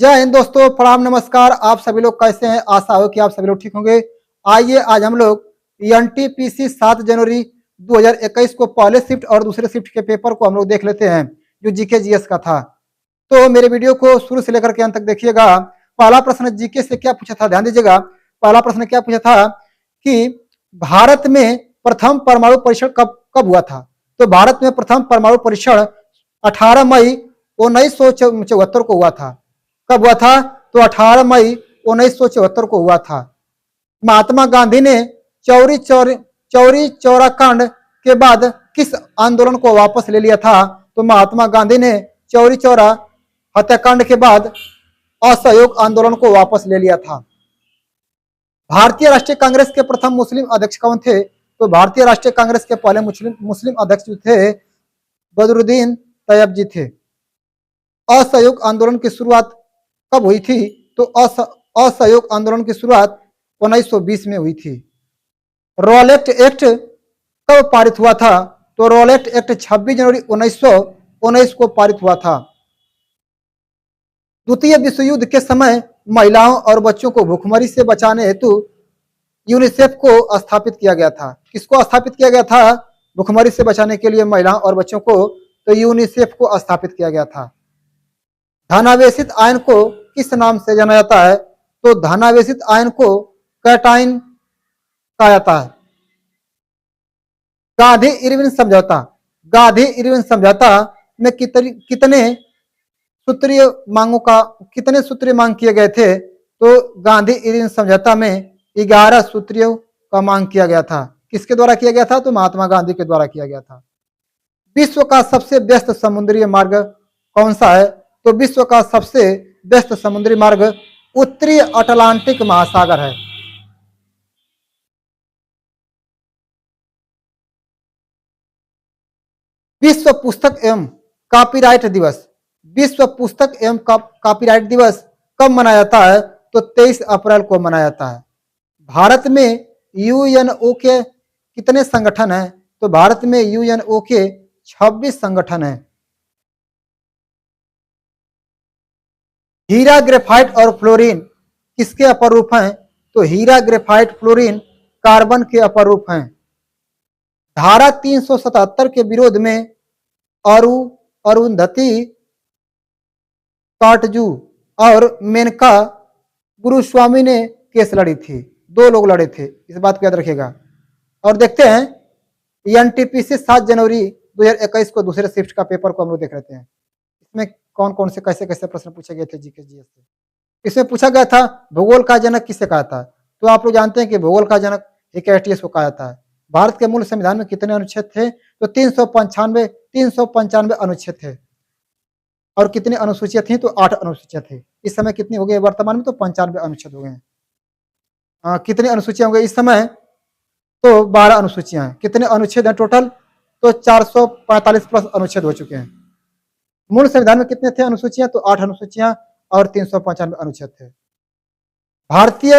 जय हिंद दोस्तों, प्रणाम, नमस्कार। आप सभी लोग कैसे हैं? आशा हो कि आप सभी लोग ठीक होंगे। आइए आज हम लोग एनटीपीसी 7 जनवरी 2021 को पहले शिफ्ट और दूसरे शिफ्ट के पेपर को हम लोग देख लेते हैं, जो जीके जीएस का था। तो मेरे वीडियो को शुरू से लेकर के अंत तक देखिएगा। पहला प्रश्न जीके से क्या पूछा था, ध्यान दीजिएगा। पहला प्रश्न क्या पूछा था कि भारत में प्रथम परमाणु परीक्षण कब कब हुआ था? तो भारत में प्रथम परमाणु परीक्षण 18 मई 1974 को हुआ था। कब हुआ था? तो 18 मई 1974 को हुआ था। महात्मा गांधी ने चौरी चौरा कांड के बाद किस आंदोलन को वापस ले लिया था? तो महात्मा गांधी ने चौरी चौरा हत्याकांड के बाद असहयोग आंदोलन को वापस ले लिया था। भारतीय राष्ट्रीय कांग्रेस के प्रथम मुस्लिम अध्यक्ष कौन थे? तो भारतीय राष्ट्रीय कांग्रेस के पहले मुस्लिम अध्यक्ष जो थे बदरुद्दीन तैयब जी थे। असहयोग आंदोलन की शुरुआत कब हुई थी? तो असहयोग आंदोलन की शुरुआत 1920 में हुई थी। रॉलेट एक्ट कब पारित हुआ था? तो रॉलेट एक्ट 26 जनवरी 1919 को पारित हुआ था। द्वितीय विश्व युद्ध के समय महिलाओं और बच्चों को भूखमरी से बचाने हेतु यूनिसेफ को स्थापित किया गया था। किसको स्थापित किया गया था? भूखमरी से बचाने के लिए महिलाओं और बच्चों को, तो यूनिसेफ को स्थापित किया गया था। धनावेशित आयन को किस नाम से जाना जाता है? तो धनावेशित आयन को कैटाइन कहा जाता है। गांधी इरविन समझौता, गांधी इरविन समझौता में कितने सूत्रीय मांग किए गए थे? तो गांधी इरविन समझौता में 11 सूत्रियों का मांग किया गया था। किसके द्वारा किया गया था? तो महात्मा गांधी के द्वारा किया गया था। विश्व का सबसे व्यस्त समुद्री मार्ग कौन सा है? तो विश्व का सबसे व्यस्त समुद्री मार्ग उत्तरी अटलांटिक महासागर है। विश्व पुस्तक एवं कॉपीराइट दिवस, विश्व पुस्तक एवं कॉपीराइट दिवस कब मनाया जाता है? तो 23 अप्रैल को मनाया जाता है। भारत में यूएनओ के कितने संगठन हैं? तो भारत में यूएनओ के 26 संगठन हैं। हीरा, ग्रेफाइट और फ्लोरीन किसके अपर रूप हैं? तो हीरा, ग्रेफाइट, फ्लोरीन कार्बन के अपर रूप हैं। धारा 377 के विरोध में अरुंधति काटजू और मेनका गुरुस्वामी ने केस लड़ी थी। 2 लोग लड़े थे, इस बात को याद रखिएगा। और देखते हैं एनटीपीसी 7 जनवरी 2021 को दूसरे शिफ्ट का पेपर को हम लोग देख लेते हैं। इसमें कौन कौन से कैसे कैसे प्रश्न पूछे गए थे जीके जीएस से। इसमें पूछा गया था भूगोल का जनक किसे कहा था? तो आप लोग जानते हैं कि भूगोल का जनक हिकायटियस को कहा जाता है। भारत के मूल संविधान में कितने अनुच्छेद थे? तो 395 अनुच्छेद थे। और कितनी अनुसूचियां थी? तो 8 अनुसूचियां थी। इस समय कितनी हो गई वर्तमान में? तो 95 अनुच्छेद हो गए हैं। कितनी अनुसूचियां हो गई इस समय? तो 12 अनुसूचियां हैं। कितने अनुच्छेद हैं टोटल? तो 445 प्लस अनुच्छेद हो चुके हैं। मूल संविधान में कितने थे अनुसूचियां? तो 8 अनुसूचियां और 395 अनुच्छेद थे। भारतीय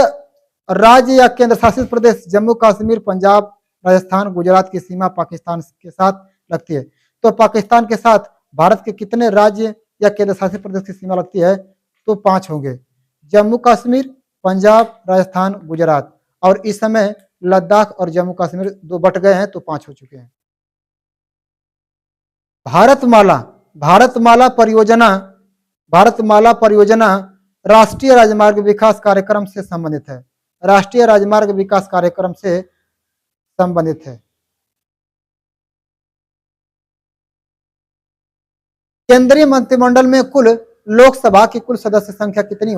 राज्य या केंद्र शासित प्रदेश जम्मू कश्मीर, पंजाब, राजस्थान, गुजरात की सीमा पाकिस्तान के साथ लगती है। तो पाकिस्तान के साथ भारत के कितने राज्य या केंद्र शासित प्रदेश की सीमा लगती है? तो 5 होंगे। जम्मू कश्मीर, पंजाब, राजस्थान, गुजरात। और इस समय लद्दाख और जम्मू कश्मीर 2 बट गए हैं, तो 5 हो चुके हैं। भारतमाला, भारतमाला परियोजना राष्ट्रीय राजमार्ग विकास कार्यक्रम से संबंधित है। राष्ट्रीय राजमार्ग विकास कार्यक्रम से संबंधित है। केंद्रीय मंत्रिमंडल में कुल लोकसभा की कुल सदस्य संख्या कितनी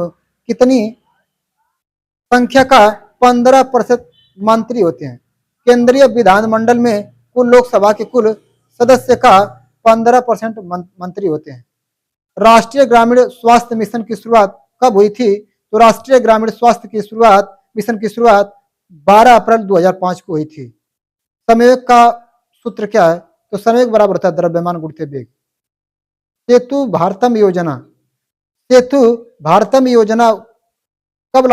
संख्या का 15% मंत्री होते हैं। केंद्रीय विधानमंडल में कुल लोकसभा के कुल सदस्य का 15% मंत्री होते हैं। राष्ट्रीय ग्रामीण स्वास्थ्य मिशन की शुरुआत कब हुई थी? तो राष्ट्रीय ग्रामीण स्वास्थ्य मिशन की शुरुआत 12 अप्रैल 2005 को हुई थी। संयोग का सूत्र क्या है? तो संयोग बराबर होता है द्रव्यमान गुणित वेग। सेतु भारतम योजना कब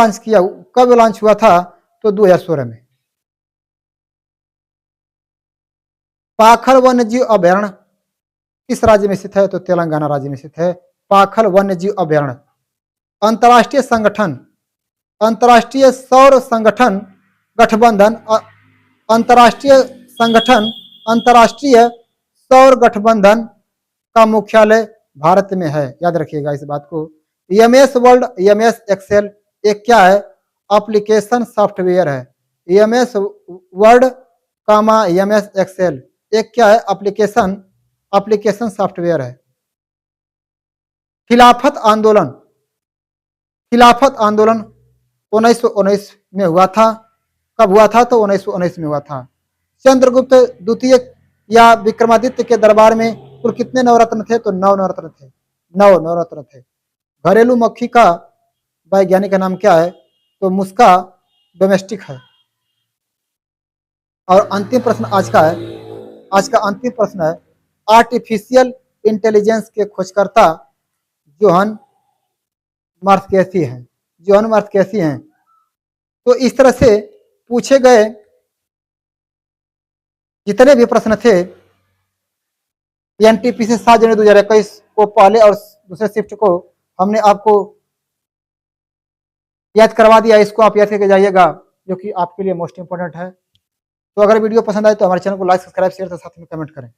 लॉन्च हुआ था? तो 2016 में। पाखल वन्य जीव अभयारण्य किस राज्य में स्थित है? तो तेलंगाना राज्य में स्थित है पाखल वन्य जीव अभयारण्य। अंतर्राष्ट्रीय संगठन, अंतर्राष्ट्रीय सौर संगठन गठबंधन, अंतर्राष्ट्रीय संगठन, अंतर्राष्ट्रीय सौर गठबंधन का मुख्यालय भारत में है। याद रखिएगा इस बात को। एमएस वर्ल्ड, एमएस एक्सेल एक क्या है? एप्लीकेशन सॉफ्टवेयर है। एमएस वर्ड कामा एमएस एक्सेल एक क्या है? एप्लीकेशन सॉफ्टवेयर है। खिलाफत आंदोलन, खिलाफत आंदोलन 1919 में हुआ था। कब हुआ था? तो 1919 में हुआ था। चंद्रगुप्त द्वितीय या विक्रमादित्य के दरबार में कुल कितने नवरत्न थे? तो 9 नवरत्न थे। 9 नवरत्न थे। घरेलू मक्खी का वैज्ञानिक नाम क्या है? तो मुस्का डोमेस्टिक है। और अंतिम प्रश्न आज का है, आज का अंतिम प्रश्न है, आर्टिफिशियल इंटेलिजेंस के खोजकर्ता जोहन मार्क्वेसी हैं। जोहन मार्क्वेसी हैं। तो इस तरह से पूछे गए जितने भी प्रश्न थे एनटीपीसी 7 जनवरी 2021 को पहले और दूसरे शिफ्ट को हमने आपको याद करवा दिया। इसको आप याद करके जाइएगा, जो कि आपके लिए मोस्ट इंपोर्टेंट है। तो अगर वीडियो पसंद आए तो हमारे चैनल को लाइक, सब्सक्राइब, शेयर और साथ में कमेंट करें।